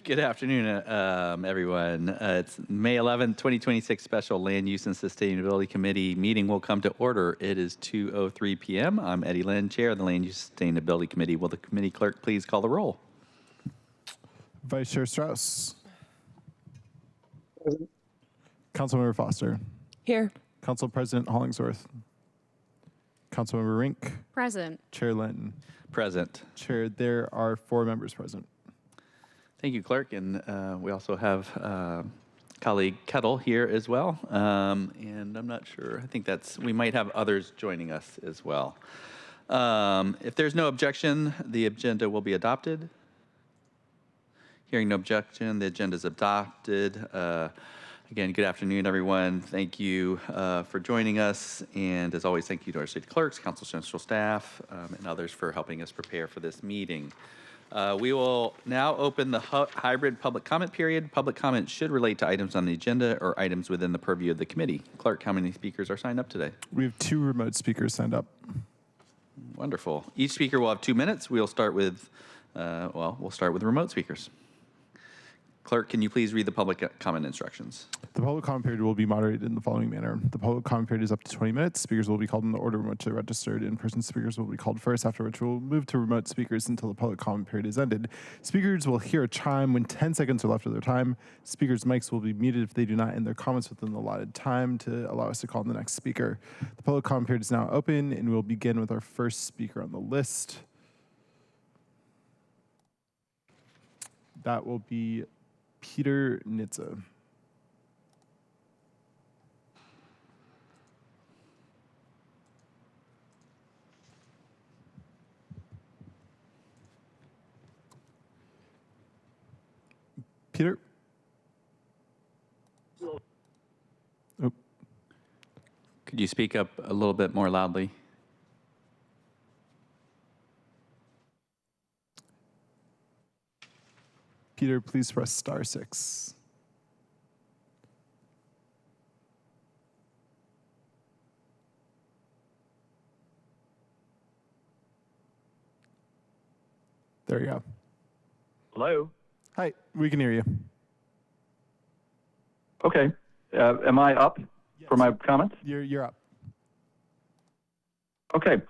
Good afternoon, everyone. It's May 11th, 2026 special Land Use and Sustainability Committee meeting will come to order. It is 2:03 p.m. I'm Eddie Lynn, Chair of the Land Use and Sustainability Committee. Will the committee clerk please call the roll? Vice Chair Strauss. Present. Councilmember Foster. Here. Council President Hollingsworth. Councilmember Rink. Present. Chair Linton. Present. Chair, there are 4 members present. Thank you, Clerk. And we also have colleague Kettle here as well. And I'm not sure, I think we might have others joining us as well. If there's no objection, the agenda will be adopted. Hearing no objection, the agenda is adopted. Again, good afternoon, everyone. Thank you for joining us. And as always, thank you to our city clerks, council central staff, and others for helping us prepare for this meeting. We will now open the hybrid public comment period. Public comment should relate to items on the agenda or items within the purview of the committee. Clerk, how many speakers are signed up today? We have 2 remote speakers signed up. Wonderful. Each speaker will have 2 minutes. We'll start with remote speakers. Clerk, can you please read the public comment instructions? The public comment period will be moderated in the following manner. The public comment period is up to 20 minutes. Speakers will be called in the order in which they registered. In-person speakers will be called first, after which we'll move to remote speakers until the public comment period is ended. Speakers will hear a chime when 10 seconds are left of their time. Speakers' mics will be muted if they do not end their comments within the allotted time to allow us to call on the next speaker. The public comment period is now open, and we'll begin with our first speaker on the list. That will be Peter Nitze. Peter? Oh. Could you speak up a little bit more loudly? Peter, please press *6. There you go. Hello? Hi, we can hear you. Okay. Am I up for my comments? You're up. Okay.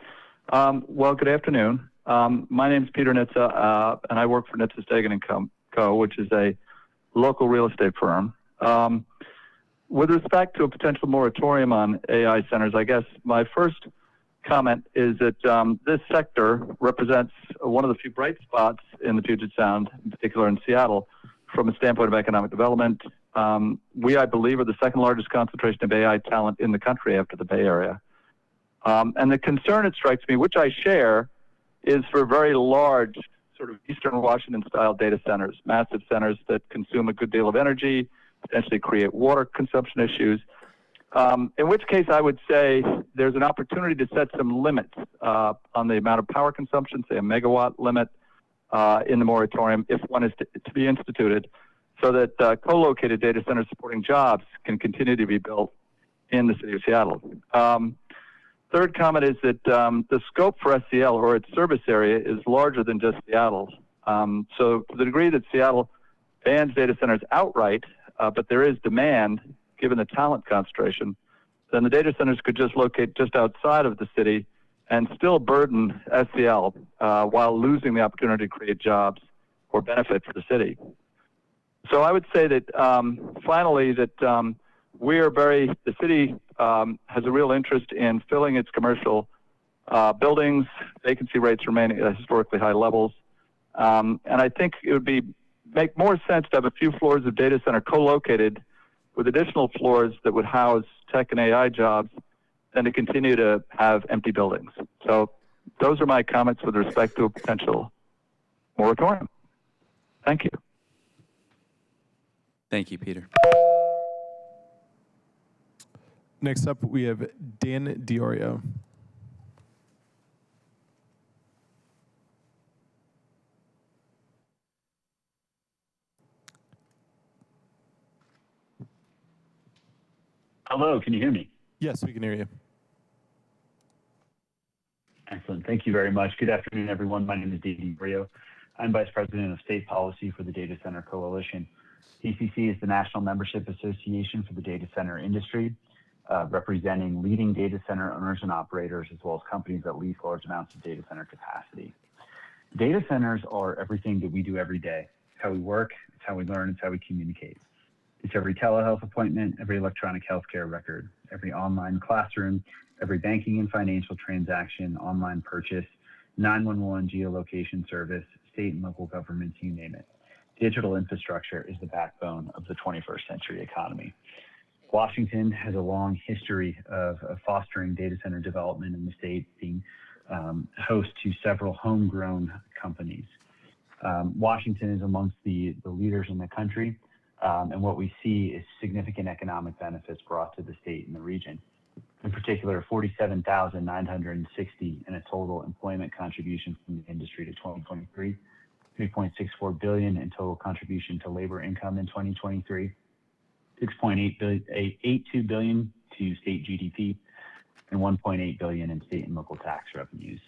Well, good afternoon. My name is Peter Nitze, and I work for Nitze Stegan & Co., which is a local real estate firm. With respect to a potential moratorium on AI centers, I guess my first comment is that this sector represents one of the few bright spots in the Puget Sound, in particular in Seattle, from a standpoint of economic development. We, I believe, are the second largest concentration of AI talent in the country after the Bay Area. And the concern, it strikes me, which I share, is for very large sort of Eastern Washington-style data centers, massive centers that consume a good deal of energy, potentially create water consumption issues. In which case, I would say there's an opportunity to set some limits on the amount of power consumption, say a megawatt limit in the moratorium, if one is to be instituted, so that co-located data centers supporting jobs can continue to be built in the city of Seattle. Third comment is that the scope for SCL, or its service area, is larger than just Seattle. So to the degree that Seattle bans data centers outright, but there is demand, given the talent concentration, then the data centers could just locate just outside of the city and still burden SCL while losing the opportunity to create jobs or benefit for the city. So I would say that finally that the city has a real interest in filling its commercial buildings. Vacancy rates remain at historically high levels. And I think it would make more sense to have a few floors of data center co-located with additional floors that would house tech and AI jobs than to continue to have empty buildings. So those are my comments with respect to a potential moratorium. Thank you. Thank you, Peter. Next up, we have Dan Diorio. Hello, can you hear me? Yes, we can hear you. Excellent. Thank you very much. Good afternoon, everyone. My name is Dan Diorio. I'm Vice President of State Policy for the Data Center Coalition. DCC is the National Membership Association for the data center industry, representing leading data center owners and operators, as well as companies that lease large amounts of data center capacity. Data centers are everything that we do every day. It's how we work, it's how we learn, it's how we communicate. It's every telehealth appointment, every electronic healthcare record, every online classroom, every banking and financial transaction, online purchase, 911 geolocation service, state and local governments, you name it. Digital infrastructure is the backbone of the 21st century economy. Washington has a long history of fostering data center development in the state, being host to several homegrown companies. Washington is amongst the leaders in the country, and what we see is significant economic benefits brought to the state and the region. In particular, 47,960 in a total employment contribution from the industry to 2023, 3.64 billion in total contribution to labor income in 2023, 6.82 billion to state GDP, and 1.8 billion in state and local tax revenues.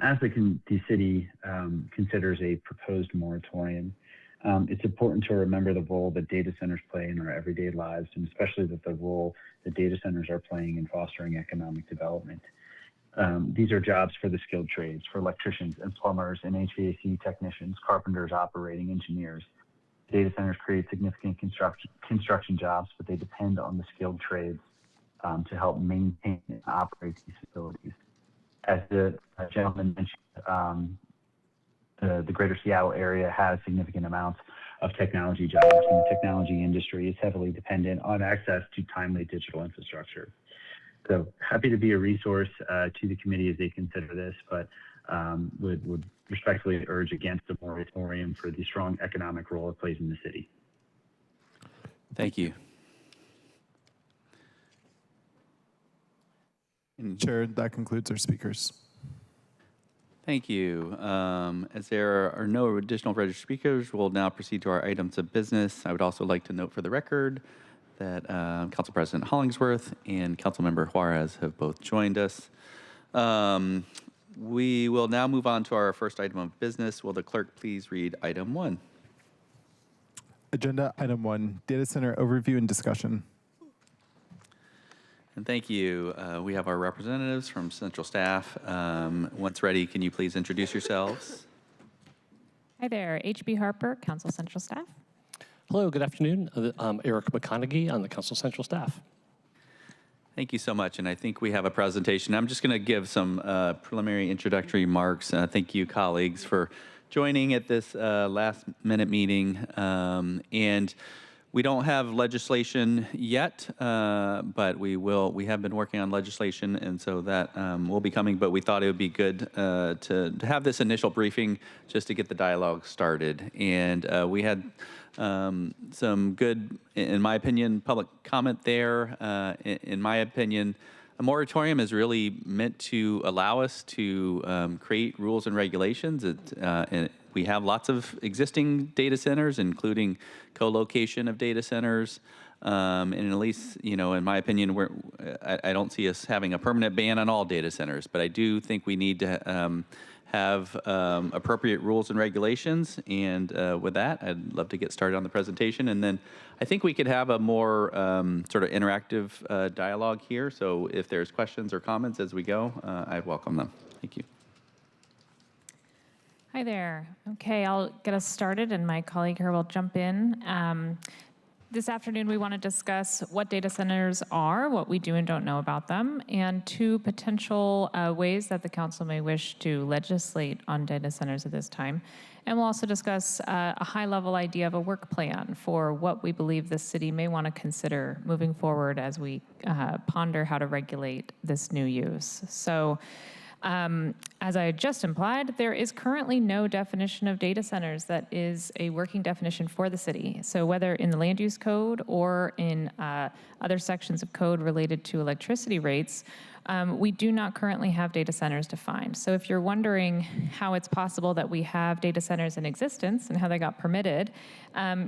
As the city considers a proposed moratorium, it's important to remember the role that data centers play in our everyday lives, and especially the role that data centers are playing in fostering economic development. These are jobs for the skilled trades, for electricians and plumbers and HVAC technicians, carpenters, operating engineers. Data centers create significant construction jobs, but they depend on the skilled trades to help maintain and operate these facilities. As the gentleman mentioned, the greater Seattle area has significant amounts of technology jobs, and the technology industry is heavily dependent on access to timely digital infrastructure. So happy to be a resource to the committee as they consider this, but would respectfully urge against a moratorium for the strong economic role it plays in the city. Thank you. Chair, that concludes our speakers. Thank you. As there are no additional registered speakers, we'll now proceed to our items of business. I would also like to note for the record that Council President Hollingsworth and Councilmember Juarez have both joined us. We will now move on to our first item of business. Will the clerk please read item 1? Agenda item 1, data center overview and discussion. And thank you. We have our representatives from Central Staff. Once ready, can you please introduce yourselves? Hi there, H.B. Harper, Council Central Staff. Hello, good afternoon. I'm Eric McConaughey on the Council Central Staff. Thank you so much, and I think we have a presentation. I'm just going to give some preliminary introductory remarks. Thank you, colleagues, for joining at this last-minute meeting. And we don't have legislation yet, but we will. We have been working on legislation, and so that will be coming. But we thought it would be good to have this initial briefing just to get the dialogue started. And we had some good, in my opinion, public comment there. In my opinion, a moratorium is really meant to allow us to create rules and regulations. And we have lots of existing data centers, including co-location of data centers. And at least, you know, in my opinion, I don't see us having a permanent ban on all data centers, but I do think we need to have appropriate rules and regulations. And with that, I'd love to get started on the presentation. And then I think we could have a more sort of interactive dialogue here. So if there's questions or comments as we go, I welcome them. Thank you. Hi there. Okay, I'll get us started, and my colleague here will jump in. This afternoon, we want to discuss what data centers are, what we do and don't know about them, and 2 potential ways that the council may wish to legislate on data centers at this time. And we'll also discuss a high-level idea of a work plan for what we believe the city may want to consider moving forward as we ponder how to regulate this new use. So, as I just implied, there is currently no definition of data centers that is a working definition for the city. So whether in the land use code or in other sections of code related to electricity rates, we do not currently have data centers defined. So if you're wondering how it's possible that we have data centers in existence and how they got permitted,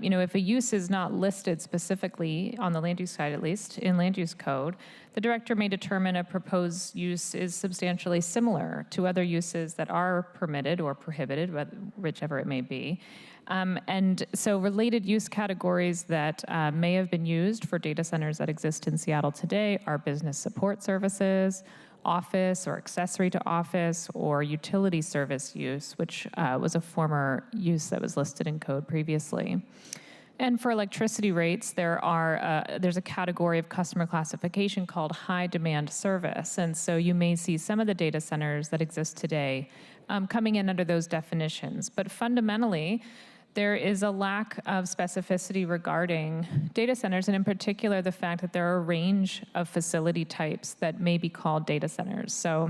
you know, if a use is not listed specifically on the land use side, at least in land use code, the director may determine a proposed use is substantially similar to other uses that are permitted or prohibited, whichever it may be. And so related use categories that may have been used for data centers that exist in Seattle today are business support services, office or accessory to office, or utility service use, which was a former use that was listed in code previously. And for electricity rates, there's a category of customer classification called high demand service. And so you may see some of the data centers that exist today coming in under those definitions. But fundamentally, there is a lack of specificity regarding data centers, and in particular, the fact that there are a range of facility types that may be called data centers. So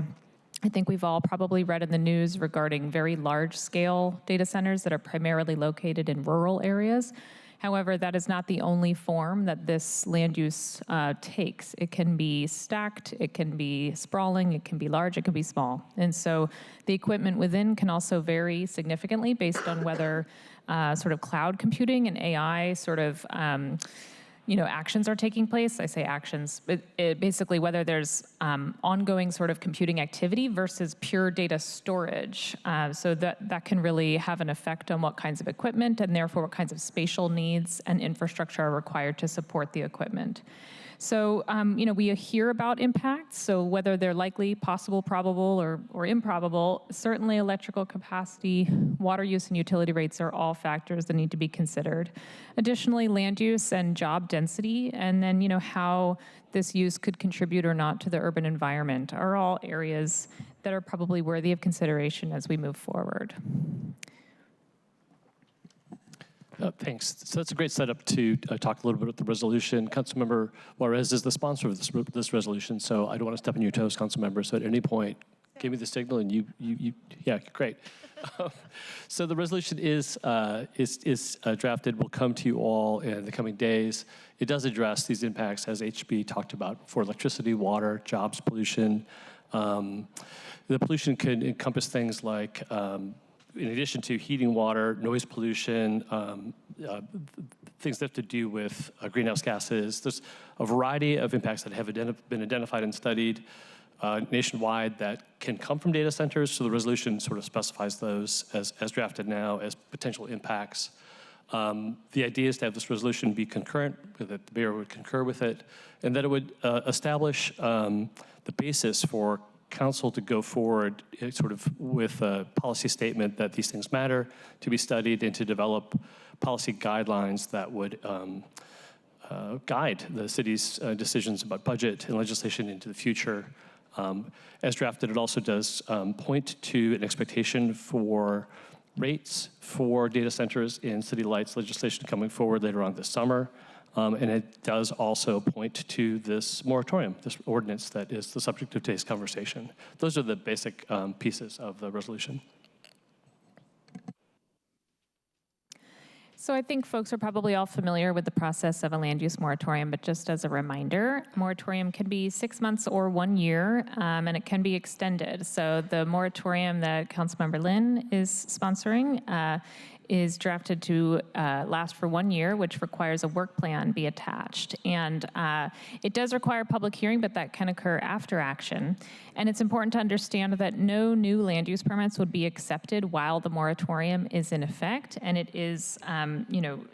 I think we've all probably read in the news regarding very large-scale data centers that are primarily located in rural areas. However, that is not the only form that this land use takes. It can be stacked, it can be sprawling, it can be large, it can be small. And so the equipment within can also vary significantly based on whether sort of cloud computing and AI sort of actions are taking place. I say actions, but basically whether there's ongoing sort of computing activity versus pure data storage. So that can really have an effect on what kinds of equipment and therefore what kinds of spatial needs and infrastructure are required to support the equipment. So, we hear about impacts, so whether they're likely, possible, probable, or improbable, certainly electrical capacity, water use, and utility rates are all factors that need to be considered. Additionally, land use and job density, and then, how this use could contribute or not to the urban environment are all areas that are probably worthy of consideration as we move forward. Thanks. So that's a great setup to talk a little bit about the resolution. Councilmember Juarez is the sponsor of this resolution, so I don't want to step on your toes, Councilmember. So at any point, give me the signal, and you yeah, great. So the resolution is drafted. Will come to you all in the coming days. It does address these impacts, as HB talked about, for electricity, water, jobs, pollution. The pollution could encompass things like in addition to heating, water, noise pollution, things that have to do with greenhouse gases. There's a variety of impacts that have been identified and studied nationwide that can come from data centers. So the resolution sort of specifies those as drafted now as potential impacts. The idea is to have this resolution be concurrent, that the mayor would concur with it, and that it would establish the basis for council to go forward sort of with a policy statement that these things matter, to be studied, and to develop policy guidelines that would guide the city's decisions about budget and legislation into the future. As drafted, it also does point to an expectation for rates for data centers in city lights legislation coming forward later on this summer. And it does also point to this moratorium, this ordinance that is the subject of today's conversation. Those are the basic pieces of the resolution. So I think folks are probably all familiar with the process of a land use moratorium, but just as a reminder, moratorium can be 6 months or 1 year, and it can be extended. So the moratorium that Councilmember Lynn is sponsoring is drafted to last for 1 year, which requires a work plan be attached. And it does require public hearing, but that can occur after action. And it's important to understand that no new land use permits would be accepted while the moratorium is in effect, and it is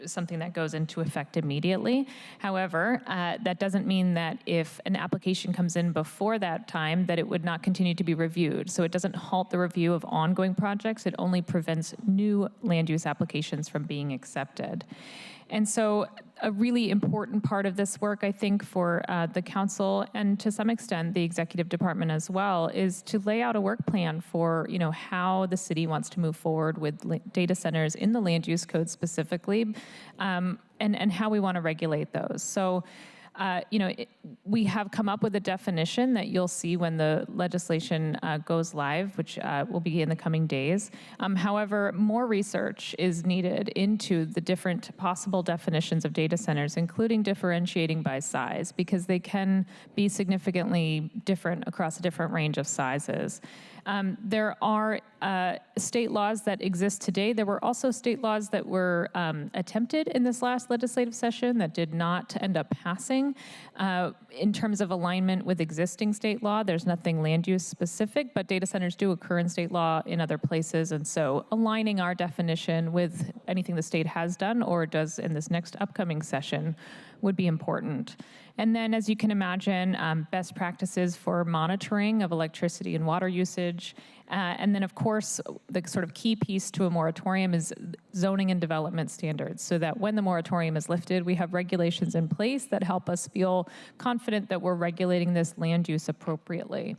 something that goes into effect immediately. However, that doesn't mean that if an application comes in before that time, that it would not continue to be reviewed. So it doesn't halt the review of ongoing projects, it only prevents new land use applications from being accepted. And so a really important part of this work, I think, for the council and to some extent the executive department as well, is to lay out a work plan for how the city wants to move forward with data centers in the land use code specifically, and how we want to regulate those. So we have come up with a definition that you'll see when the legislation goes live, which will be in the coming days. However, more research is needed into the different possible definitions of data centers, including differentiating by size, because they can be significantly different across a different range of sizes. There are state laws that exist today. There were also state laws that were attempted in this last legislative session that did not end up passing. In terms of alignment with existing state law, there's nothing land use specific, but data centers do occur in state law in other places. And so aligning our definition with anything the state has done or does in this next upcoming session would be important. And then, as you can imagine, best practices for monitoring of electricity and water usage. And then, of course, the sort of key piece to a moratorium is zoning and development standards, so that when the moratorium is lifted, we have regulations in place that help us feel confident that we're regulating this land use appropriately.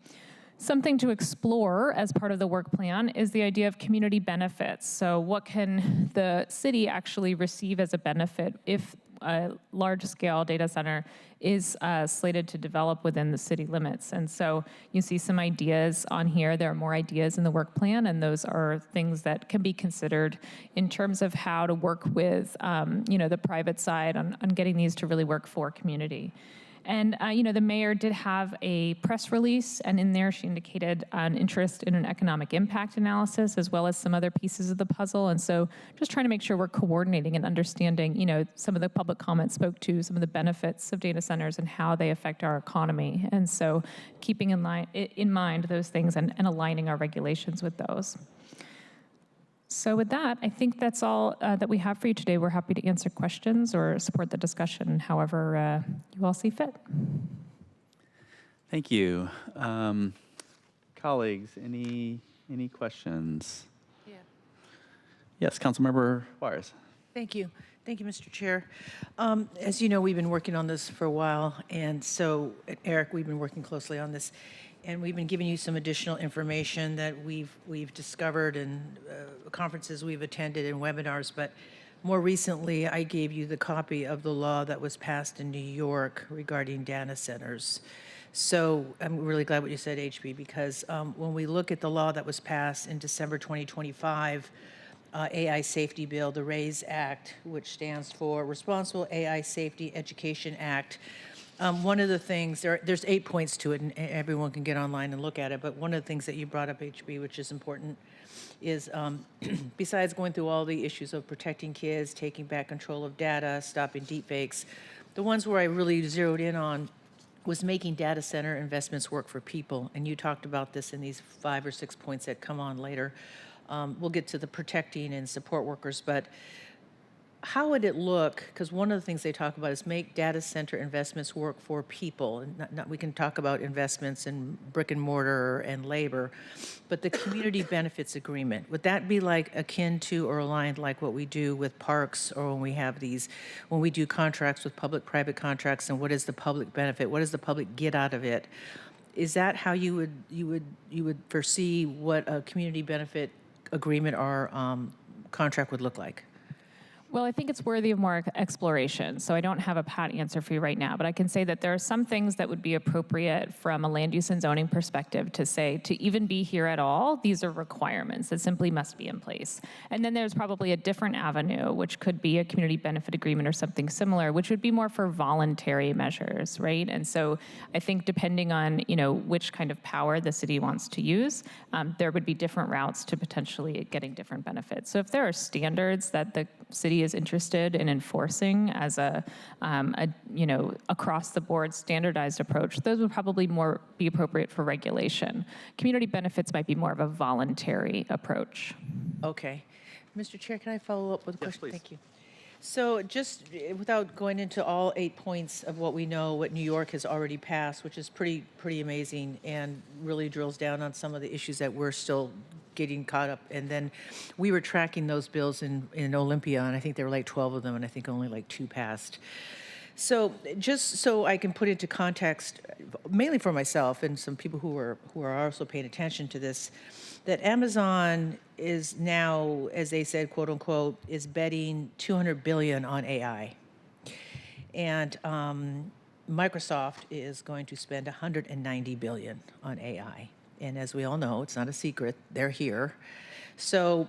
Something to explore as part of the work plan is the idea of community benefits. So what can the city actually receive as a benefit if a large-scale data center is slated to develop within the city limits? And so you see some ideas on here. There are more ideas in the work plan, and those are things that can be considered in terms of how to work with the private side on getting these to really work for community. And, the mayor did have a press release, and in there she indicated an interest in an economic impact analysis as well as some other pieces of the puzzle. And so just trying to make sure we're coordinating and understanding, some of the public comments spoke to some of the benefits of data centers and how they affect our economy. And so keeping in mind those things and aligning our regulations with those. So with that, I think that's all that we have for you today. We're happy to answer questions or support the discussion however you all see fit. Thank you. Colleagues, any questions? Yeah. Yes, Councilmember Juarez. Thank you. Thank you, Mr. Chair. As you know, we've been working on this for a while, and so, Eric, we've been working closely on this, and we've been giving you some additional information that we've discovered in conferences we've attended and webinars, but more recently, I gave you the copy of the law that was passed in New York regarding data centers. So I'm really glad what you said, HB, because when we look at the law that was passed in December 2025, AI Safety Bill, the RAISE Act, which stands for Responsible AI Safety Education Act. One of the things, there's 8 points to it, and everyone can get online and look at it, but one of the things that you brought up, HB, which is important, is besides going through all the issues of protecting kids, taking back control of data, stopping deepfakes, the ones where I really zeroed in on was making data center investments work for people, and you talked about this in these 5 or 6 points that come on later. We'll get to the protecting and support workers, but how would it look? Because one of the things they talk about is make data center investments work for people. And we can talk about investments in brick and mortar and labor, but the community benefits agreement, would that be like akin to or aligned like what we do with parks, or when we have these, when we do contracts with public-private contracts, and what is the public benefit? What does the public get out of it? Is that how you would foresee what a community benefit agreement or contract would look like? Well, I think it's worthy of more exploration, so I don't have a pat answer for you right now, but I can say that there are some things that would be appropriate from a land use and zoning perspective to say, to even be here at all, these are requirements that simply must be in place. And then there's probably a different avenue, which could be a community benefit agreement or something similar, which would be more for voluntary measures, right? And so I think depending on, which kind of power the city wants to use, there would be different routes to potentially getting different benefits. So if there are standards that the city is interested in enforcing as a across the board standardized approach, those would probably more be appropriate for regulation. Community benefits might be more of a voluntary approach. Okay. Mr. Chair, can I follow up with a question? Please. Thank you. So just without going into all 8 points of what we know, what New York has already passed, which is pretty amazing and really drills down on some of the issues that we're still getting caught up. And then we were tracking those bills in Olympia, and I think there were like 12 of them, and I think only like 2 passed. So just so I can put into context, mainly for myself and some people who are also paying attention to this, that Amazon is now, as they said, quote unquote, is betting $200 billion on AI. And Microsoft is going to spend $190 billion on AI. And as we all know, it's not a secret, they're here. So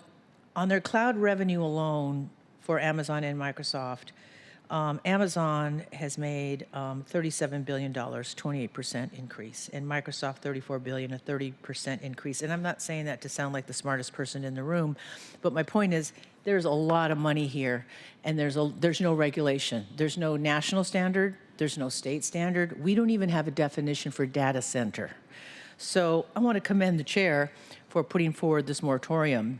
on their cloud revenue alone for Amazon and Microsoft, Amazon has made $37 billion, 28% increase, and Microsoft $34 billion, a 30% increase. And I'm not saying that to sound like the smartest person in the room, but my point is there's a lot of money here, and there's no regulation. There's no national standard. There's no state standard. We don't even have a definition for data center. So I want to commend the chair for putting forward this moratorium.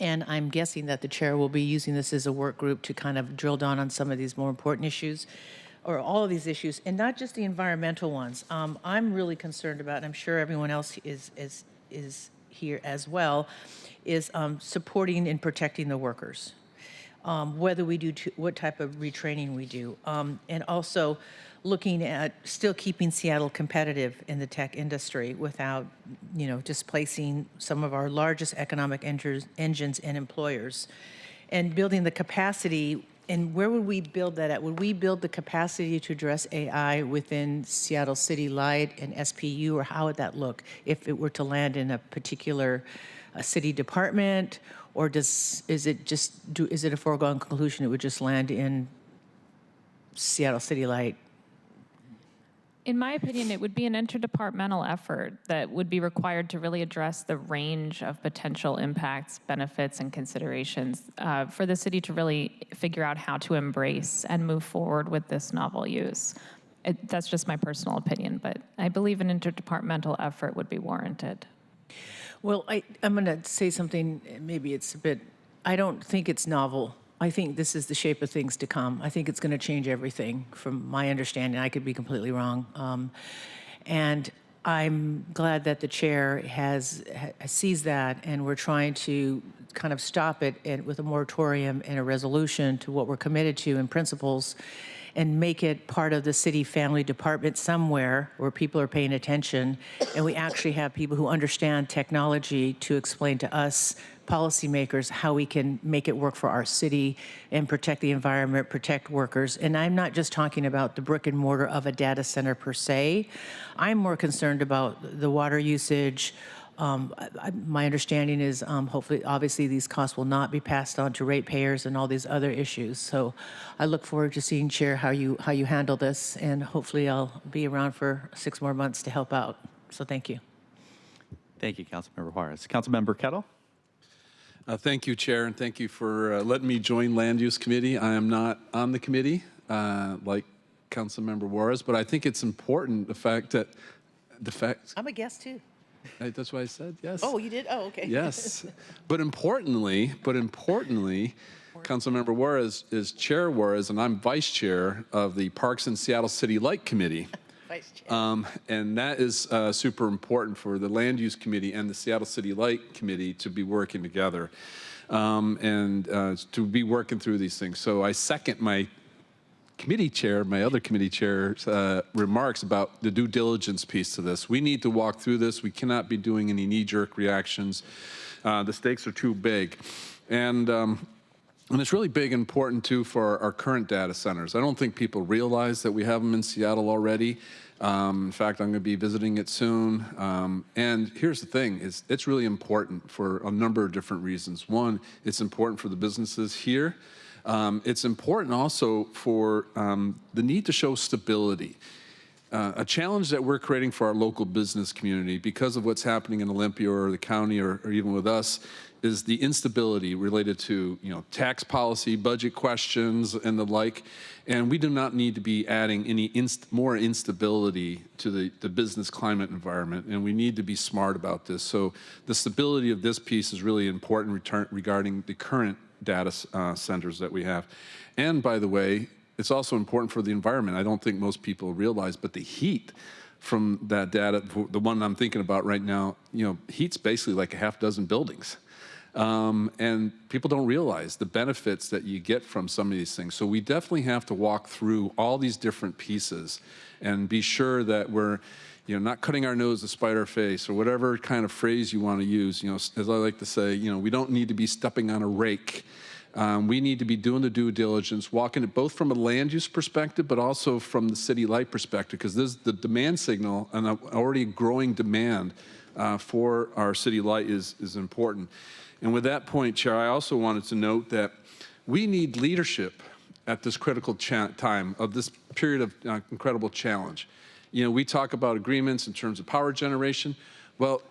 And I'm guessing that the chair will be using this as a work group to kind of drill down on some of these more important issues, or all of these issues, and not just the environmental ones. I'm really concerned about, and I'm sure everyone else is here as well, is supporting and protecting the workers. Whether we do, what type of retraining we do, and also looking at still keeping Seattle competitive in the tech industry without, displacing some of our largest economic engines and employers, and building the capacity. And where would we build that at? Would we build the capacity to address AI within Seattle City Light and SPU, or how would that look if it were to land in a particular city department? Or is it a foregone conclusion it would just land in Seattle City Light? In my opinion, it would be an interdepartmental effort that would be required to really address the range of potential impacts, benefits, and considerations for the city to really figure out how to embrace and move forward with this novel use. That's just my personal opinion, but I believe an interdepartmental effort would be warranted. Well, I'm going to say something, maybe it's a bit, I don't think it's novel. I think this is the shape of things to come. I think it's going to change everything from my understanding. I could be completely wrong. And I'm glad that the chair sees that, and we're trying to kind of stop it with a moratorium and a resolution to what we're committed to in principles, and make it part of the city family department somewhere where people are paying attention, and we actually have people who understand technology to explain to us policymakers how we can make it work for our city and protect the environment, protect workers. And I'm not just talking about the brick and mortar of a data center per se. I'm more concerned about the water usage. My understanding is hopefully, obviously, these costs will not be passed on to ratepayers and all these other issues. So I look forward to seeing, Chair, how you handle this, and hopefully I'll be around for 6 more months to help out. So thank you. Thank you, Councilmember Juarez. Councilmember Kettle? Thank you, Chair, and thank you for letting me join Land Use Committee. I am not on the committee like Councilmember Juarez, but I think it's important I'm a guest too. That's why I said yes. Oh, you did? Oh, okay. Yes. But importantly, Councilmember Juarez is Chair Juarez, and I'm Vice Chair of the Parks and Seattle City Light Committee. Vice Chair. And that is super important for the Land Use Committee and the Seattle City Light Committee to be working together and to be working through these things. So I second my other committee chair's remarks about the due diligence piece to this. We need to walk through this. We cannot be doing any knee-jerk reactions. The stakes are too big. And it's really big and important, too, for our current data centers. I don't think people realize that we have them in Seattle already. In fact, I'm going to be visiting it soon. And here's the thing, it's really important for a number of different reasons. One, it's important for the businesses here. It's important also for the need to show stability. A challenge that we're creating for our local business community because of what's happening in Olympia or the county or even with us is the instability related to tax policy, budget questions, and the like. And we do not need to be adding any more instability to the business climate environment, and we need to be smart about this. So the stability of this piece is really important regarding the current data centers that we have. And by the way, it's also important for the environment. I don't think most people realize, but the heat from that data, the one I'm thinking about right now, heat's basically like a half dozen buildings. And people don't realize the benefits that you get from some of these things. So we definitely have to walk through all these different pieces and be sure that we're not cutting our nose to spite our face, or whatever kind of phrase you want to use. As I like to say, we don't need to be stepping on a rake. We need to be doing the due diligence, walking it both from a land use perspective, but also from the city light perspective, because there's the demand signal and already growing demand for our city light is important. And with that point, Chair, I also wanted to note that we need leadership at this critical time of this period of incredible challenge. You know, we talk about agreements in terms of power generation. Well,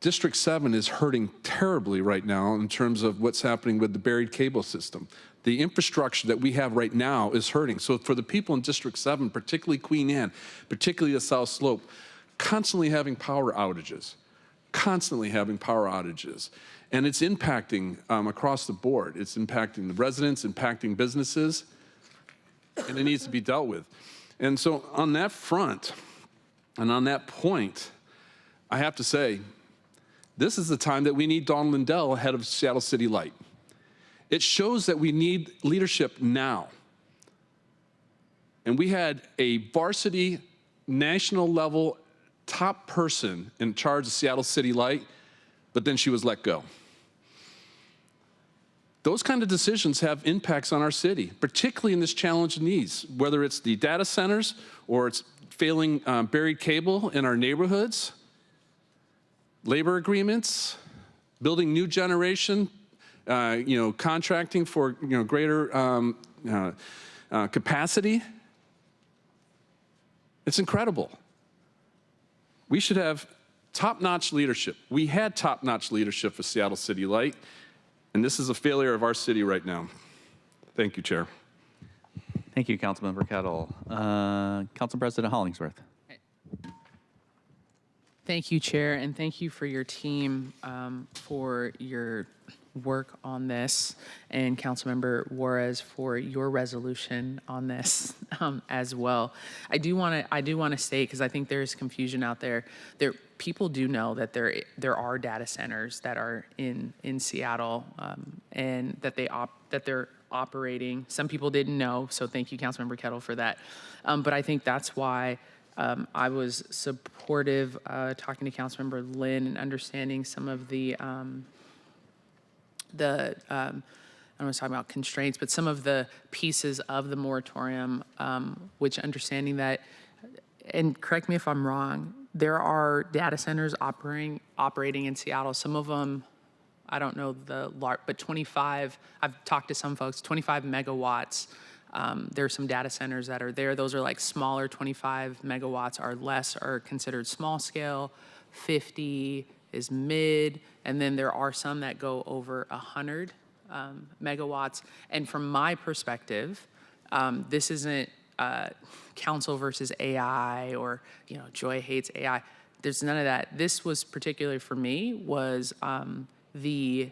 District 7 is hurting terribly right now in terms of what's happening with the buried cable system. The infrastructure that we have right now is hurting. So for the people in District 7, particularly Queen Anne, particularly the South Slope, constantly having power outages. And it's impacting across the board. It's impacting the residents, impacting businesses, and it needs to be dealt with. And so on that front, and on that point, I have to say, this is the time that we need Dawn Lindell, head of Seattle City Light. It shows that we need leadership now. And we had a varsity, national level, top person in charge of Seattle City Light, but then she was let go. Those kind of decisions have impacts on our city, particularly in this challenge of needs, whether it's the data centers or it's failing buried cable in our neighborhoods, labor agreements, building new generation, contracting for greater capacity. It's incredible. We should have top-notch leadership. We had top-notch leadership for Seattle City Light, and this is a failure of our city right now. Thank you, Chair. Thank you, Councilmember Kettle. Council President Hollingsworth. Thank you, Chair, and thank you for your team for your work on this, and Councilmember Juarez for your resolution on this as well. I do want to state, because I think there is confusion out there. People do know that there are data centers that are in Seattle, and that they're operating. Some people didn't know, so thank you, Councilmember Kettle, for that. But I think that's why I was supportive talking to Councilmember Lynn and understanding some of the I don't want to talk about constraints, but some of the pieces of the moratorium, which understanding that, and correct me if I'm wrong, there are data centers operating in Seattle. Some of them, I don't know the large, but 25, I've talked to some folks, 25 megawatts. There are some data centers that are there. Those are like smaller, 25 megawatts or less are considered small scale, 50 is mid, and then there are some that go over 100 megawatts. And from my perspective, this isn't council versus AI or, Joy hates AI. There's none of that. This was particularly for me was the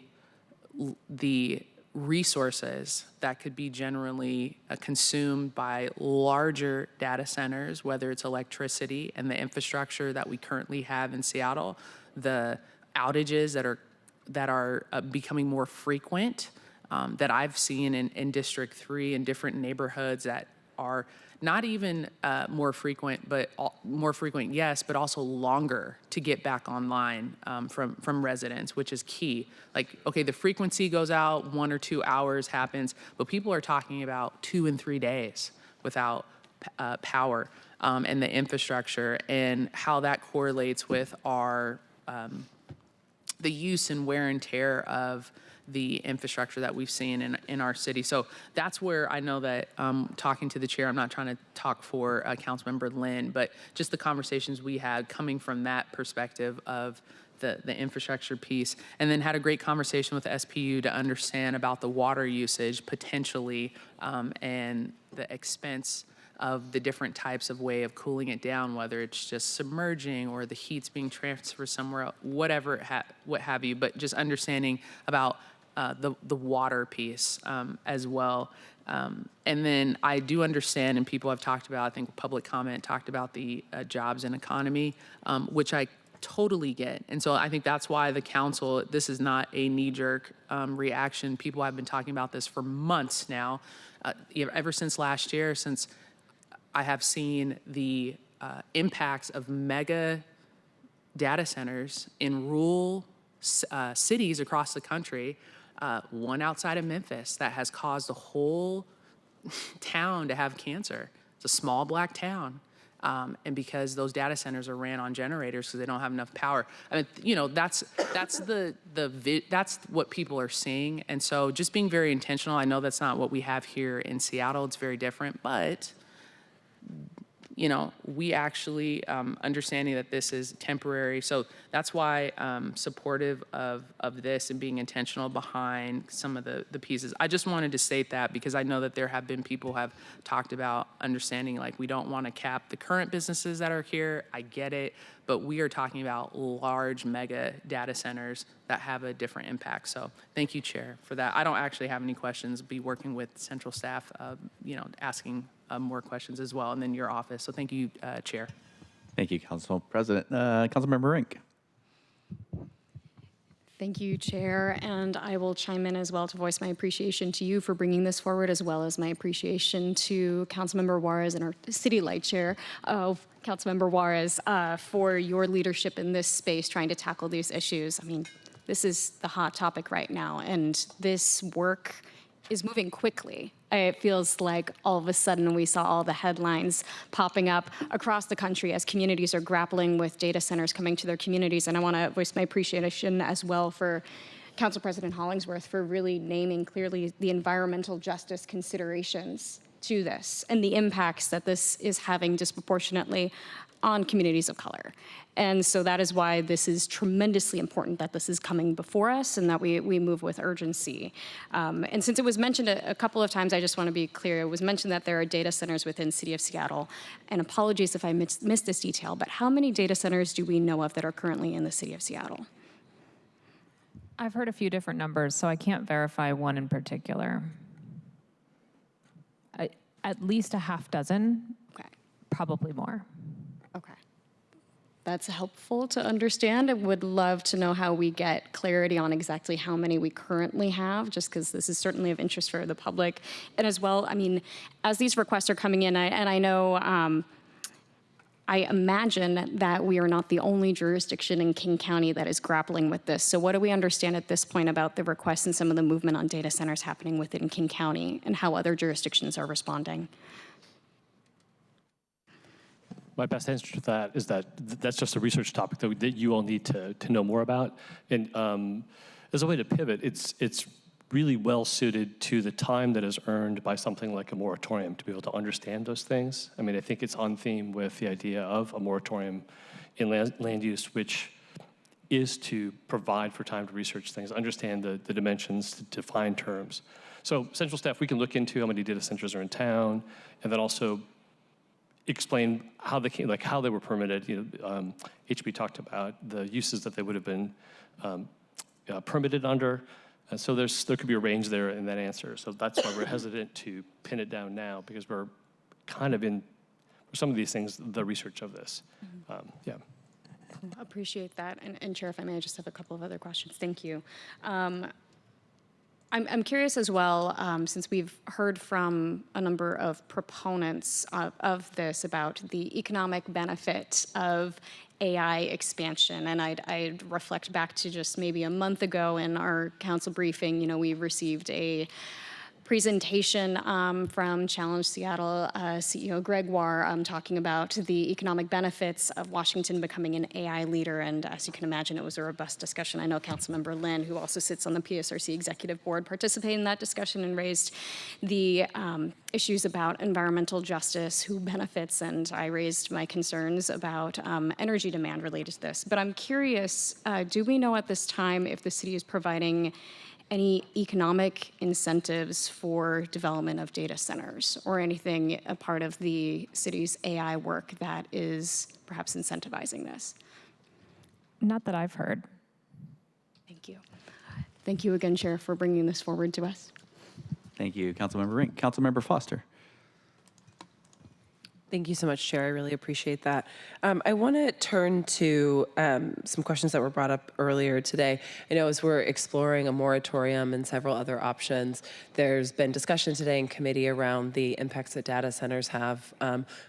resources that could be generally consumed by larger data centers, whether it's electricity and the infrastructure that we currently have in Seattle, the outages that are becoming more frequent that I've seen in District 3 in different neighborhoods that are not even more frequent, yes, but also longer to get back online from residents, which is key. Like, okay, the frequency goes out, 1 or 2 hours happens, but people are talking about 2 and 3 days without power and the infrastructure, and how that correlates with our the use and wear and tear of the infrastructure that we've seen in our city. So that's where I know that talking to the chair, I'm not trying to talk for Councilmember Lynn, but just the conversations we had coming from that perspective of the infrastructure piece, and then had a great conversation with the SPU to understand about the water usage potentially and the expense of the different types of way of cooling it down, whether it's just submerging or the heat's being transferred somewhere else, whatever, what have you, but just understanding about the water piece as well. And then I do understand, and people have talked about, I think public comment talked about the jobs and economy, which I totally get. And so I think that's why the council, this is not a knee-jerk reaction. People have been talking about this for months now, ever since last year, since I have seen the impacts of mega data centers in rural cities across the country, one outside of Memphis that has caused the whole town to have cancer. It's a small black town. And because those data centers are ran on generators because they don't have enough power. I mean, you know, that's what people are seeing. And so just being very intentional. I know that's not what we have here in Seattle. It's very different, but you know, we actually understanding that this is temporary. So that's why supportive of this and being intentional behind some of the pieces. I just wanted to state that because I know that there have been people who have talked about understanding like we don't want to cap the current businesses that are here. I get it, but we are talking about large mega data centers that have a different impact. So thank you, Chair, for that. I don't actually have any questions. Be working with central staff, you know, asking more questions as well, and then your office. So thank you, Chair. Thank you, Council President. Councilmember Rink. Thank you, Chair, and I will chime in as well to voice my appreciation to you for bringing this forward, as well as my appreciation to Councilmember Juarez and our City Light Chair of Councilmember Juarez for your leadership in this space, trying to tackle these issues. I mean, this is the hot topic right now, and this work is moving quickly. It feels like all of a sudden we saw all the headlines popping up across the country as communities are grappling with data centers coming to their communities. And I want to voice my appreciation as well for Council President Hollingsworth for really naming clearly the environmental justice considerations to this and the impacts that this is having disproportionately on communities of color. And so that is why this is tremendously important that this is coming before us and that we move with urgency. And since it was mentioned a couple of times, I just want to be clear. It was mentioned that there are data centers within the City of Seattle. And apologies if I missed this detail, but how many data centers do we know of that are currently in the City of Seattle? I've heard a few different numbers, so I can't verify one in particular. At least a half dozen, Okay. probably more. Okay. That's helpful to understand. I would love to know how we get clarity on exactly how many we currently have, just because this is certainly of interest for the public. And as well, I mean, as these requests are coming in, and I know, I imagine that we are not the only jurisdiction in King County that is grappling with this. So what do we understand at this point about the requests and some of the movement on data centers happening within King County and how other jurisdictions are responding? My best answer to that is that that's just a research topic that you all need to know more about. And as a way to pivot, it's really well suited to the time that is earned by something like a moratorium to be able to understand those things. I mean, I think it's on theme with the idea of a moratorium in land use, which is to provide for time to research things, understand the dimensions, to define terms. So central staff, we can look into how many data centers are in town, and then also explain how they came, like how they were permitted. You know, HB talked about the uses that they would have been permitted under. And so there could be a range there in that answer. So that's why we're hesitant to pin it down now, because we're kind of in, for some of these things, the research of this. Yeah. Appreciate that. And Chair, if I may, I just have a couple of other questions. Thank you. I'm curious as well, since we've heard from a number of proponents of this about the economic benefit of AI expansion, and I'd reflect back to just maybe a month ago in our council briefing. You know, we received a presentation from Challenge Seattle CEO Gregoire talking about the economic benefits of Washington becoming an AI leader. And as you can imagine, it was a robust discussion. I know Councilmember Lynn, who also sits on the PSRC Executive Board, participated in that discussion and raised the issues about environmental justice, who benefits, and I raised my concerns about energy demand related to this. But I'm curious, do we know at this time if the city is providing any economic incentives for development of data centers or anything a part of the city's AI work that is perhaps incentivizing this? Not that I've heard. Thank you. Thank you again, Chair, for bringing this forward to us. Thank you, Councilmember Rink. Councilmember Foster. Thank you so much, Chair. I really appreciate that. I want to turn to some questions that were brought up earlier today. I know as we're exploring a moratorium and several other options, there's been discussion today in committee around the impacts that data centers have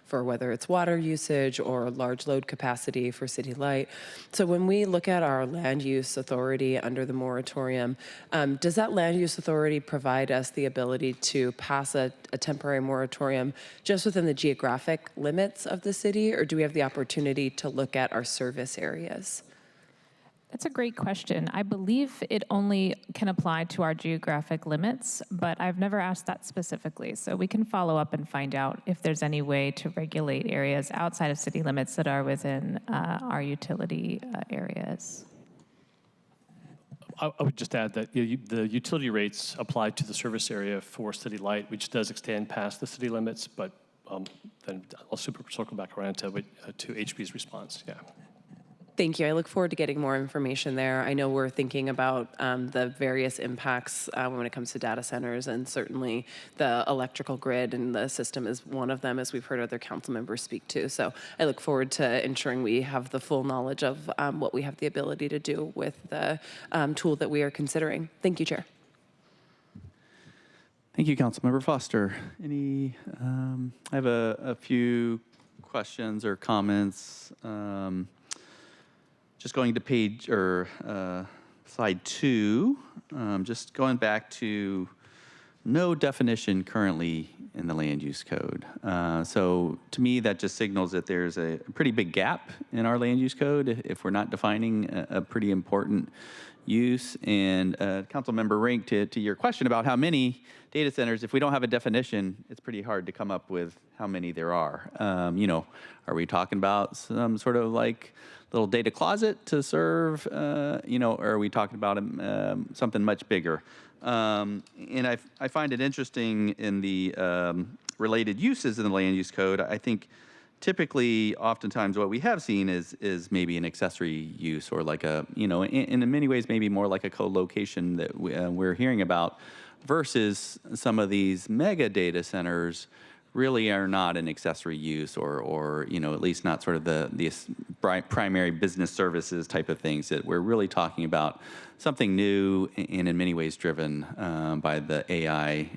for whether it's water usage or large load capacity for city light. So when we look at our land use authority under the moratorium, does that land use authority provide us the ability to pass a temporary moratorium just within the geographic geographic limits of the city, or do we have the opportunity to look at our service areas? That's a great question. I believe it only can apply to our geographic limits, but I've never asked that specifically. So we can follow up and find out if there's any way to regulate areas outside of city limits that are within our utility areas. I would just add that the utility rates apply to the service area for City Light, which does extend past the city limits, but then I'll circle back around to HB's response. Yeah. Thank you. I look forward to getting more information there. I know we're thinking about the various impacts when it comes to data centers, and certainly the electrical grid and the system is one of them, as we've heard other council members speak to. So I look forward to ensuring we have the full knowledge of what we have the ability to do with the tool that we are considering. Thank you, Chair. Thank you, Councilmember Foster. I have a few questions or comments. Just going to page or slide 2, just going back to no definition currently in the land use code. So to me, that just signals that there's a pretty big gap in our land use code if we're not defining a pretty important use. And Councilmember Rink, to your question about how many data centers, if we don't have a definition, it's pretty hard to come up with how many there are. Are we talking about some sort of like little data closet to serve, or are we talking about something much bigger? And I find it interesting in the related uses in the land use code. I think typically, oftentimes, what we have seen is maybe an accessory use, or like a, in many ways, maybe more like a co-location that we're hearing about, versus some of these mega data centers really are not an accessory use, or at least not sort of the primary business services type of things, that we're really talking about something new and in many ways driven by the AI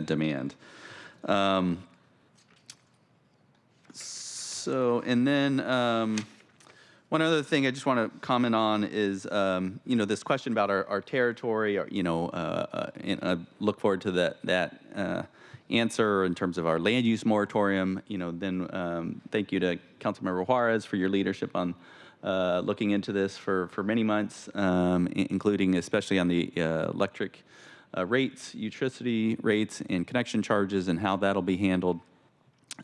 demand. And then one other thing I just want to comment on is, this question about our territory, and I look forward to that answer in terms of our land use moratorium. Then thank you to Councilmember Juarez for your leadership on looking into this for many months, including especially on the electric rates, electricity rates, and connection charges, and how that'll be handled.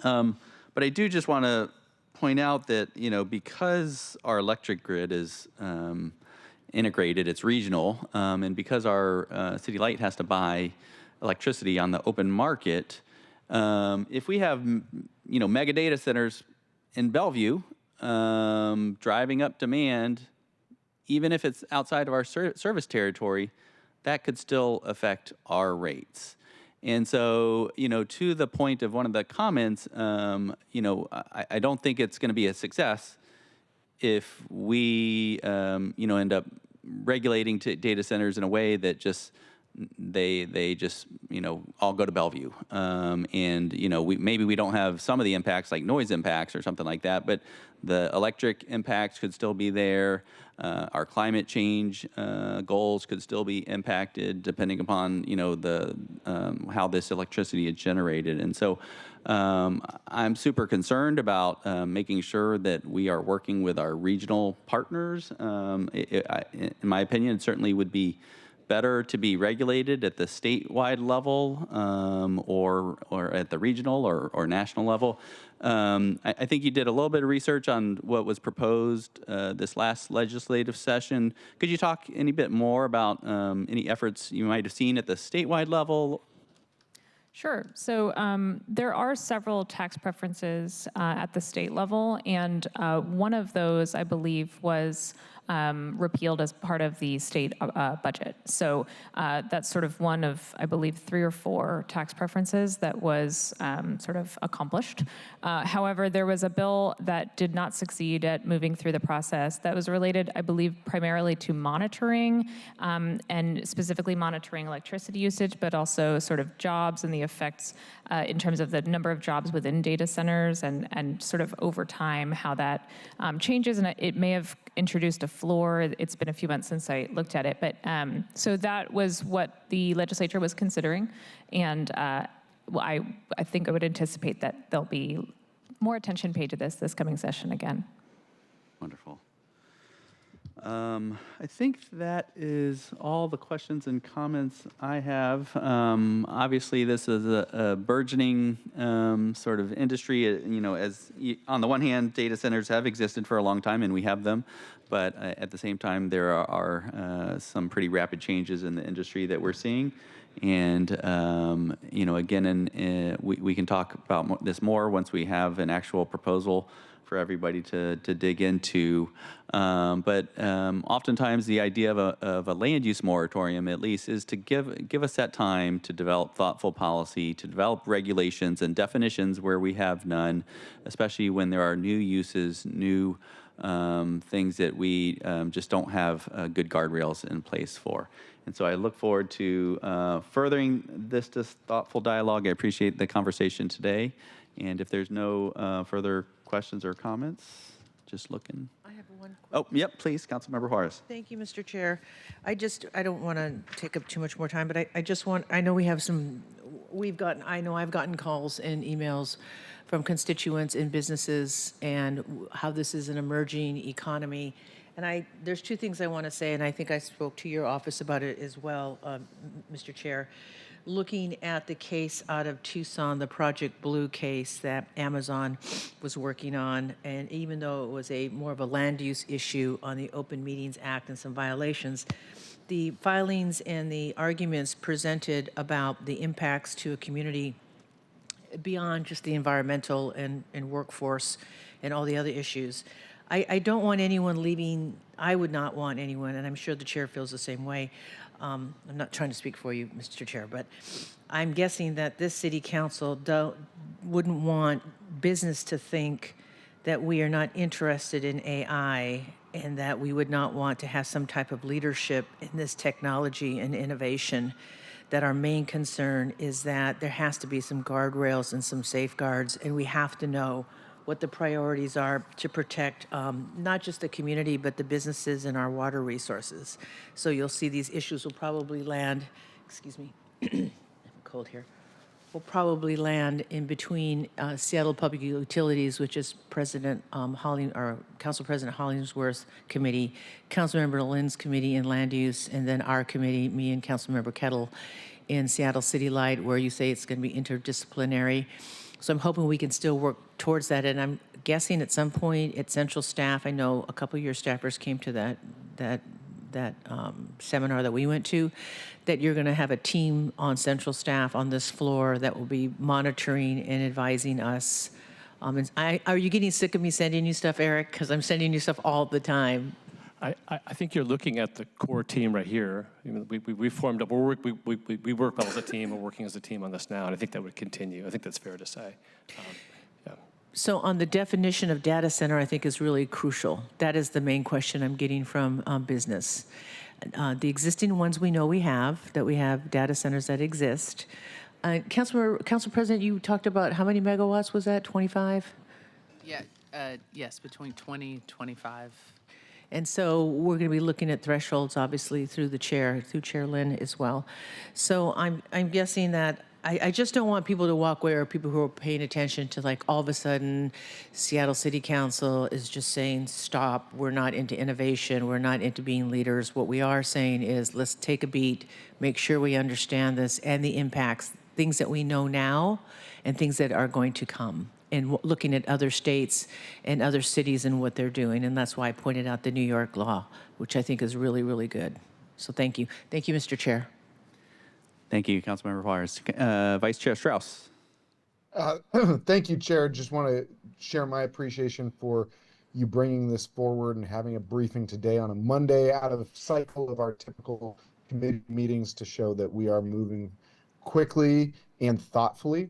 But I do just want to point out that, because our electric grid is integrated, it's regional, and because our City Light has to buy electricity on the open market, if we have, mega data centers in Bellevue driving up demand, even if it's outside of our service territory, that could still affect our rates. And so, to the point of one of the comments, I don't think it's going to be a success if we, end up regulating data centers in a way that just they just all go to Bellevue, and maybe we don't have some of the impacts like noise impacts or something like that, but the electric impacts could still be there. Our climate change goals could still be impacted depending upon how this electricity is generated. And so I'm super concerned about making sure that we are working with our regional partners. In my opinion, it certainly would be better to be regulated at the statewide level, or at the regional or national level. I think you did a little bit of research on what was proposed this last legislative session. Could you talk any bit more about any efforts you might have seen at the statewide level? Sure. So there are several tax preferences at the state level, and one of those, I believe, was repealed as part of the state budget. So that's sort of one of, I believe, 3 or 4 tax preferences that was sort of accomplished. However, there was a bill that did not succeed at moving through the process that was related, I believe, primarily to monitoring, and specifically monitoring electricity usage, but also sort of jobs and the effects in terms of the number of jobs within data centers, and sort of over time how that changes. And it may have introduced a floor. It's been a few months since I looked at it, but so that was what the legislature was considering. And I think I would anticipate that there'll be more attention paid to this coming session again. Wonderful. I think that is all the questions and comments I have. Obviously, this is a burgeoning sort of industry. On the one hand, data centers have existed for a long time, and we have them. But at the same time, there are some pretty rapid changes in the industry that we're seeing. And, again, we can talk about this more once we have an actual proposal for everybody to dig into. But oftentimes the idea of a land use moratorium, at least, is to give us that time to develop thoughtful policy, to develop regulations and definitions where we have none, especially when there are new uses, new things that we just don't have good guardrails in place for. And so I look forward to furthering this thoughtful dialogue. I appreciate the conversation today. And if there's no further questions or comments, just looking. I have one. Oh, yep, please, Councilmember Juarez. Thank you, Mr. Chair. I don't want to take up too much more time, but I know I've gotten calls and emails from constituents and businesses and how this is an emerging economy. And there's two things I want to say, and I think I spoke to your office about it as well, Mr. Chair. Looking at the case out of Tucson, the Project Blue case that Amazon was working on, and even though it was more of a land use issue on the Open Meetings Act and some violations, the filings and the arguments presented about the impacts to a community beyond just the environmental and workforce and all the other issues. I don't want anyone leaving, I would not want anyone, and I'm sure the chair feels the same way. I'm not trying to speak for you, Mr. Chair, but I'm guessing that this city council wouldn't want business to think that we are not interested in AI and that we would not want to have some type of leadership in this technology and innovation. That our main concern is that there has to be some guardrails and some safeguards, and we have to know what the priorities are to protect not just the community, but the businesses and our water resources. So you'll see these issues will probably land, excuse me, I'm cold here, will probably land in between Seattle Public Utilities, which is Council President Hollingsworth's committee, Councilmember Lynn's committee in land use, and then our committee, me and Councilmember Kettle in Seattle City Light, where you say it's going to be interdisciplinary. So I'm hoping we can still work towards that. And I'm guessing at some point at central staff, I know a couple of your staffers came to that seminar that we went to, that you're going to have a team on central staff on this floor that will be monitoring and advising us. Are you getting sick of me sending you stuff, Eric? Because I'm sending you stuff all the time. I think you're looking at the core team right here. We formed up. We work well as a team. We're working as a team on this now, and I think that would continue. I think that's fair to say. Yeah. So on the definition of data center, I think is really crucial. That is the main question I'm getting from business. The existing ones we know we have data centers that exist. Council President, you talked about how many megawatts was that? 25? Yeah. Yes, between 20, 25. And so we're going to be looking at thresholds, obviously, through Chair Lynn as well. So I'm guessing that I just don't want people to walk away, or people who are paying attention to, like, all of a sudden Seattle City Council is just saying, stop, we're not into innovation, we're not into being leaders. What we are saying is, let's take a beat, make sure we understand this and the impacts, things that we know now and things that are going to come. And looking at other states and other cities and what they're doing. And that's why I pointed out the New York law, which I think is really, really good. So thank you. Thank you, Mr. Chair. Thank you, Councilmember Juarez. Vice Chair Strauss. Thank you, Chair. Just want to share my appreciation for you bringing this forward and having a briefing today on a Monday out of the cycle of our typical committee meetings to show that we are moving quickly and thoughtfully.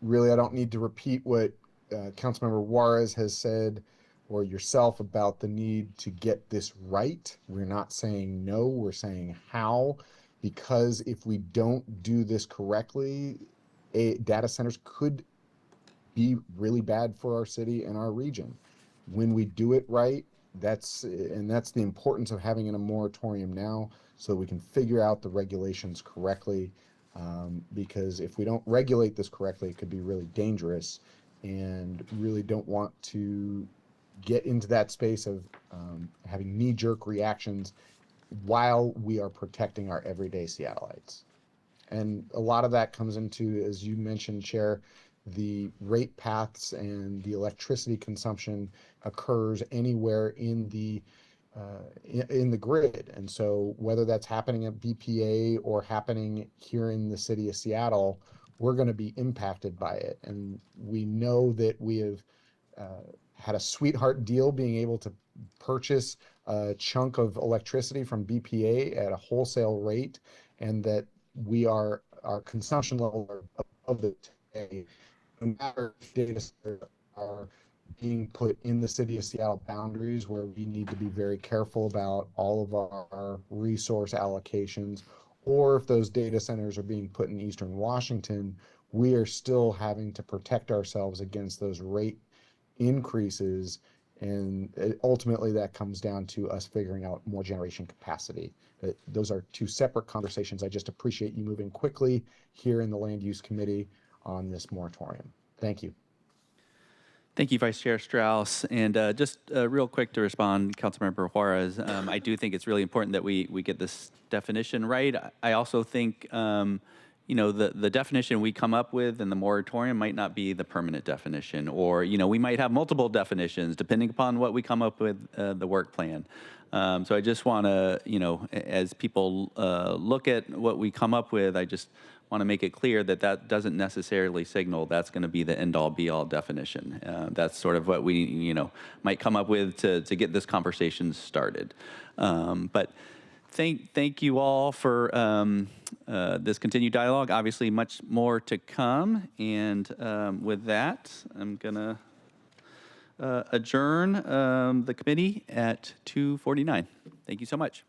Really, I don't need to repeat what Councilmember Juarez has said or yourself about the need to get this right. We're not saying no, we're saying how, because if we don't do this correctly, data centers could be really bad for our city and our region. When we do it right, that's the importance of having a moratorium now, so we can figure out the regulations correctly. because if we don't regulate this correctly, it could be really dangerous, and really don't want to get into that space of having knee-jerk reactions while we are protecting our everyday Seattleites. And a lot of that comes into, as you mentioned, Chair, the rate paths and the electricity consumption occurs anywhere in the grid. And so whether that's happening at BPA or happening here in the city of Seattle, we're going to be impacted by it. And we know that we have had a sweetheart deal being able to purchase a chunk of electricity from BPA at a wholesale rate, and that our consumption level are above it today. No matter if data centers are being put in the city of Seattle boundaries, where we need to be very careful about all of our resource allocations, or if those data centers are being put in Eastern Washington, we are still having to protect ourselves against those rate increases. And ultimately that comes down to us figuring out more generation capacity. Those are two separate conversations. I just appreciate you moving quickly here in the Land Use Committee on this moratorium. Thank you. Thank you, Vice Chair Strauss. And just real quick to respond, Councilmember Juarez, I do think it's really important that we get this definition right. I also think, you know, the definition we come up with in the moratorium might not be the permanent definition, or, you know, we might have multiple definitions depending upon what we come up with the work plan. So I just want to, you know, as people look at what we come up with, I just want to make it clear that that doesn't necessarily signal that's going to be the end-all be-all definition. That's sort of what we, you know, might come up with to get this conversation started. But thank you all for this continued dialogue. Obviously, much more to come. And with that, I'm going to adjourn the committee at 2:49. Thank you so much.